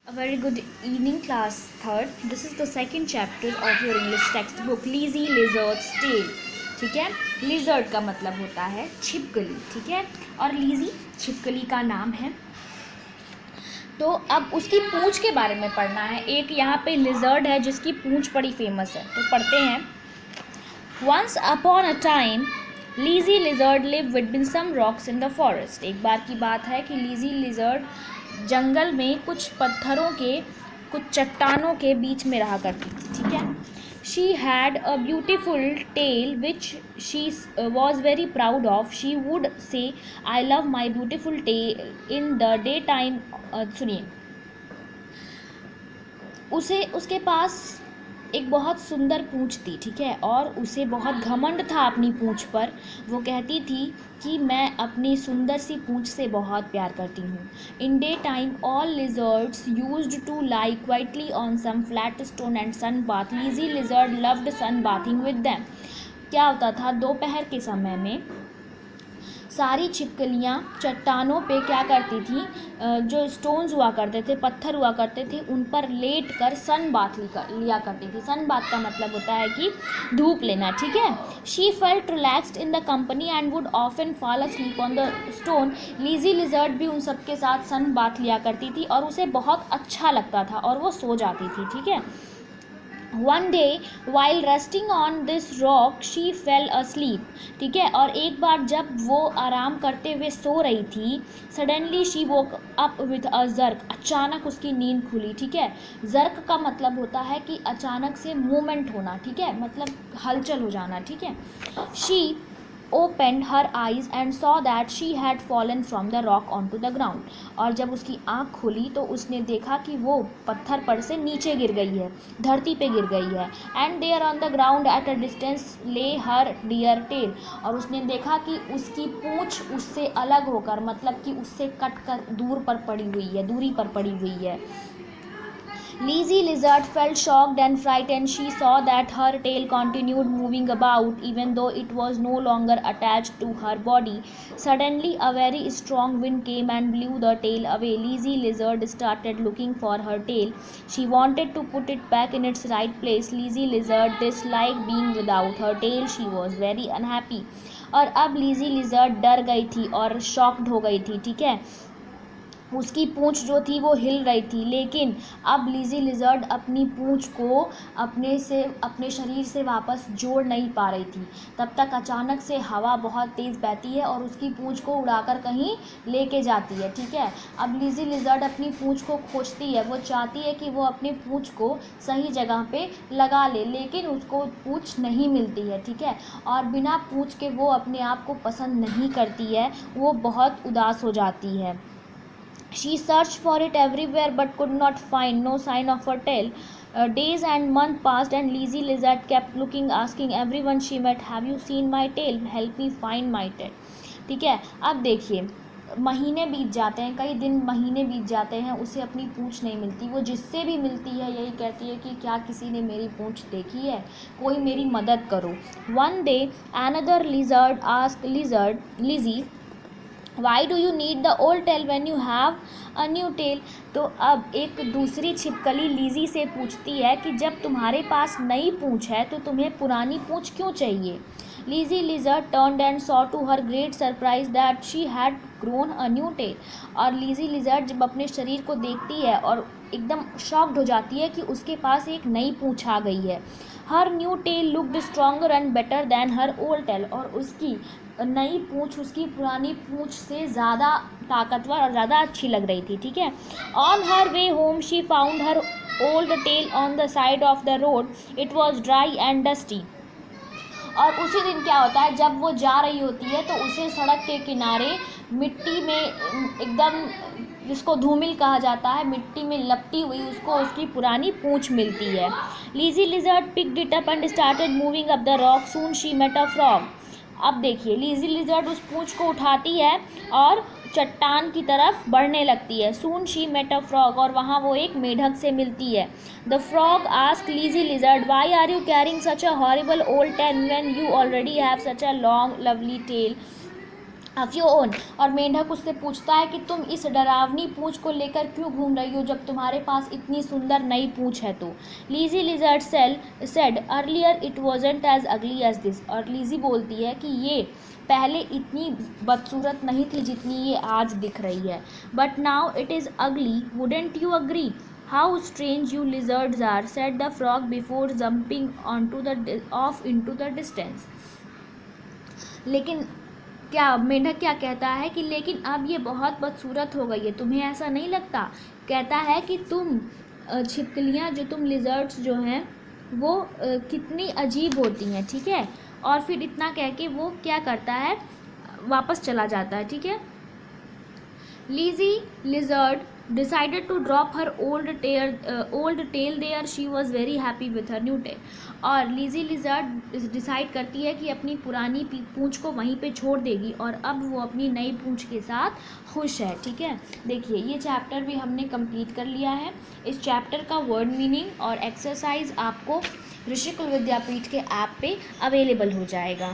A very good evening, class third. This is the second chapter of your English textbook, Lazy Lizard's Tale. ठीक है, lizard का मतलब होता है छिपकली. ठीक है, और लीजी छिपकली का नाम है. तो अब उसकी पूंछ के बारे में पढ़ना है. एक यहाँ पे लिजर्ड है जिसकी पूंछ बड़ी फेमस है, तो पढ़ते हैं. Once upon a time, Lazy Lizard lived between some rocks in the forest. एक बार की बात है कि लीजी लिजर्ड जंगल में कुछ पत्थरों के, कुछ चट्टानों के बीच में रहा करती थी. ठीक है. She had a beautiful tail which she was very proud of. She would say, "I love my beautiful tail." In the daytime, सुनिए, उसके पास एक बहुत सुंदर पूंछ थी. ठीक है, और उसे बहुत घमंड था अपनी पूंछ पर. वो कहती थी कि मैं अपनी सुंदर सी पूंछ से बहुत प्यार करती हूँ. In day time all lizards used to lie quietly on some flat stone and sun bath. Lizzy lizard loved sun bathing with them. क्या होता था, दोपहर के समय में सारी छिपकलियाँ चट्टानों पे क्या करती थी, जो स्टोन्स हुआ करते थे, पत्थर हुआ करते थे, उन पर लेट कर सन बाथ लिया करती थी. सन बाथ का मतलब होता है कि धूप लेना. ठीक है. She felt relaxed in the company and would often fall asleep on the stone. Lizzy lizard भी उन सबके साथ सन बाथ लिया करती थी और उसे बहुत अच्छा लगता था और वो सो जाती थी. ठीक है. One day while resting on this rock she fell asleep. ठीक है, और एक बार जब वो आराम करते हुए सो रही थी, suddenly she woke up with a jerk. अचानक उसकी नींद खुली. ठीक है. जर्क का मतलब होता है कि अचानक से मूवमेंट होना. ठीक है, मतलब हलचल हो जाना. ठीक है. She opened her eyes and saw that she had fallen from the rock onto the ground. और जब उसकी आँख खुली तो उसने देखा कि वो पत्थर पर से नीचे गिर गई है, धरती पे गिर गई है. and there on the ground at a distance lay her dear tail. और उसने देखा कि उसकी पूँछ उससे अलग होकर, मतलब कि उससे कट कर दूरी पर पड़ी हुई है. Lazy Lizard felt shocked and frightened. She saw that her tail continued moving about even though it was no longer attached to her body. Suddenly a very strong wind came and blew the tail away. Lazy Lizard started looking for her tail. She wanted to put it back in its right place. Lazy Lizard disliked being without her tail. She was very unhappy. और अब Lazy Lizard डर गई थी और shocked हो गई थी. ठीक है, उसकी पूंछ जो थी वो हिल रही थी, लेकिन अब लीजी लिजर्ड अपनी पूंछ को अपने शरीर से वापस जोड़ नहीं पा रही थी. तब तक अचानक से हवा बहुत तेज़ बहती है और उसकी पूंछ को उड़ाकर कहीं लेके जाती है. ठीक है. अब लीजी लिजर्ड अपनी पूंछ को खोजती है. वो चाहती है कि वो अपनी पूंछ को सही जगह पे लगा ले, लेकिन उसको पूंछ नहीं मिलती है. ठीक है, और बिना पूंछ के वो अपने आप को पसंद नहीं करती है. वो बहुत उदास हो जाती है. She searched for it everywhere but could not find no sign of her tail. Days and months passed and Lazy Lizard kept looking, asking everyone she met, "Have you seen my tail? Help me find my tail." ठीक है. अब देखिए, महीने बीत जाते हैं, कई दिन महीने बीत जाते हैं, उसे अपनी पूंछ नहीं मिलती. वो जिससे भी मिलती है यही कहती है कि क्या किसी ने मेरी पूंछ देखी है, कोई मेरी मदद करो. One day another lizard asked Lizzy, "Why do you need the old tail when you have a new tail?" तो अब एक दूसरी छिपकली लीजी से पूछती है कि जब तुम्हारे पास नई पूंछ है तो तुम्हें पुरानी पूंछ क्यों चाहिए. Lazy Lizard turned and saw to her great surprise that she had grown a new tail. और लीजी लिजर्ड जब अपने शरीर को देखती है और एकदम शॉक्ड हो जाती है कि उसके पास एक नई पूंछ आ गई है. Her new tail looked stronger and better than her old tail. और उसकी नई पूंछ उसकी पुरानी पूंछ से ज़्यादा ताकतवर और ज़्यादा अच्छी लग रही थी. ठीक है. On her way home she found her old tail on the side of the road. It was dry and dusty. और उसी दिन क्या होता है, जब वो जा रही होती है तो उसे सड़क के किनारे मिट्टी में एकदम, जिसको धूमिल कहा जाता है, मिट्टी में लपटी हुई उसको उसकी पुरानी पूंछ मिलती है. Lizzy lizard picked it up and started moving up the rock. Soon she met a frog. अब देखिए, लीजी लिजर्ड उस पूंछ को उठाती है और चट्टान की तरफ बढ़ने लगती है. Soon she met a frog. और वहाँ वो एक मेढक से मिलती है. The frog ask Lizzy lizard, "Why are you carrying such a horrible old tail when you already have such a long lovely tail?" Of your own. और मेंढक उससे पूछता है कि तुम इस डरावनी पूंछ को लेकर क्यों घूम रही हो जब तुम्हारे पास इतनी सुंदर नई पूंछ है तो। Lizzy lizard said earlier it wasn't as ugly as this. और लीजी बोलती है कि ये पहले इतनी बदसूरत नहीं थी जितनी ये आज दिख रही है। But now it is ugly, wouldn't you agree? How strange you lizards are, said the frog before jumping off into the distance. लेकिन क्या मेंढक क्या कहता है कि लेकिन अब ये बहुत बदसूरत हो गई है, तुम्हें ऐसा नहीं लगता? कहता है कि तुम छिपकलियाँ जो तुम लिजर्ड्स जो हैं वो कितनी अजीब होती हैं, ठीक है। और फिर इतना कह के वो क्या करता है, वापस चला जाता है, ठीक है। Lizzy lizard decided to drop her old tail there. She was very happy with her new tail. और लीजी लिजर्ड डिसाइड करती है कि अपनी पुरानी पूंछ को वहीं पे छोड़ देगी और अब वो अपनी नई पूंछ के साथ खुश है, ठीक है। देखिए ये चैप्टर भी हमने कंप्लीट कर लिया है। इस चैप्टर का वर्ड मीनिंग और एक्सरसाइज आपको ऋषिकुल विद्यापीठ के ऐप पे अवेलेबल हो जाएगा।